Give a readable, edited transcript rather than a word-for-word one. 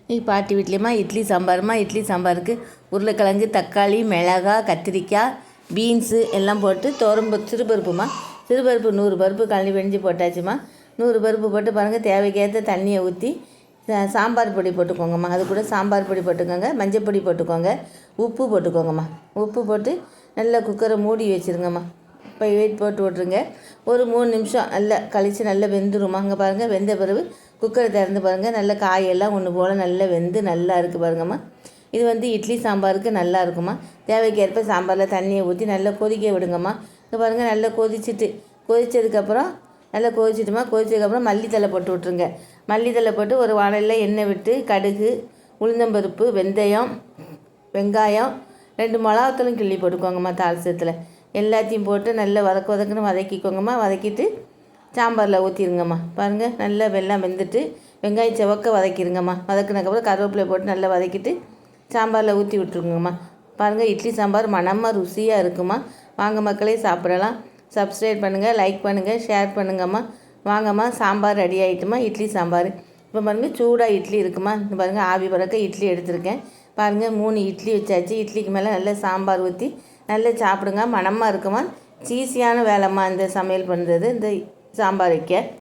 இன்னைக்கு பாட்டி வீட்லேயுமா இட்லி சாம்பாருமா. இட்லி சாம்பாருக்கு உருளைக்கிழங்கு, தக்காளி, மிளகாய், கத்திரிக்காய், பீன்ஸு எல்லாம் போட்டு சிறுபருப்புமா. சிறுபருப்பு 100 பருப்பு கழனி வெஞ்சி போட்டாச்சுமா. 100 பருப்பு போட்டு பாருங்கள். தேவைக்கேற்ற தண்ணியை ஊற்றி சாம்பார் பொடி போட்டுக்கோங்கம்மா. அது கூட சாம்பார் பொடி போட்டுக்கோங்க, மஞ்சள் பொடி போட்டுக்கோங்க, உப்பு போட்டுக்கோங்கம்மா. உப்பு போட்டு நல்லா குக்கரை மூடி வச்சுருங்கம்மா. இப்போ வெயிட் போட்டு விட்ருங்க. ஒரு 3 நிமிஷம் நல்லா கழித்து நல்லா வெந்துருமா. அங்கே பாருங்கள், வெந்த பிறகு குக்கரை திறந்து பாருங்கள். நல்ல காயெல்லாம் ஒன்று போல் நல்லா வெந்து நல்லா இருக்குது பாருங்கம்மா. இது இட்லி சாம்பாருக்கு நல்லா இருக்குமா. தேவைக்கேற்ப சாம்பாரில் தண்ணியை ஊற்றி நல்லா கொதிக்க விடுங்கம்மா. இங்கே பாருங்கள், நல்லா கொதித்ததுக்கப்புறம் நல்லா கொதிச்சிட்டுமா. கொதிச்சதுக்கப்புறம் மல்லித்தலை போட்டு விட்ருங்க. மல்லித்தலை போட்டு ஒரு வானலில் எண்ணெய் விட்டு கடுகு, உளுந்தம்பருப்பு, வெந்தயம், வெங்காயம், 2 மிளகாத்தூளும் கிள்ளி போட்டுக்கோங்கம்மா. தாளிசத்தில் எல்லாத்தையும் போட்டு நல்லா வதக்குன்னு வதக்கிக்கோங்கம்மா. வதக்கிட்டு சாம்பாரில் ஊற்றிடுங்கம்மா. பாருங்கள், நல்லா வெள்ளம் வெந்துட்டு வெங்காயம் செவக்க வதக்கிடுங்கம்மா. வதக்குனதுக்கப்புறம் கருவேப்பிலை போட்டு நல்லா வதக்கிட்டு சாம்பாரில் ஊற்றி விட்ருங்கம்மா. பாருங்கள், இட்லி சாம்பார் மணமாக ருசியாக இருக்குமா. வாங்க மக்களே, சாப்பிடலாம். சப்ஸ்கிரைப் பண்ணுங்கள், லைக் பண்ணுங்கள், ஷேர் பண்ணுங்கம்மா. வாங்கம்மா, சாம்பார் ரெடி ஆகிட்டுமா. இட்லி சாம்பார் இப்போ பாருங்கள், சூடாக இட்லி இருக்குமா. இந்த பாருங்கள், ஆவி பறக்க இட்லி எடுத்திருக்கேன். பாருங்கள், 3 இட்லி வச்சாச்சு. இட்லிக்கு மேலே நல்லா சாம்பார் ஊற்றி நல்லா சாப்பிடுங்க. மணமாக இருக்குமா. ஈஸியான வேலைம்மா இந்த சமையல் பண்ணுறது, இந்த சாம்பார் வைக்க.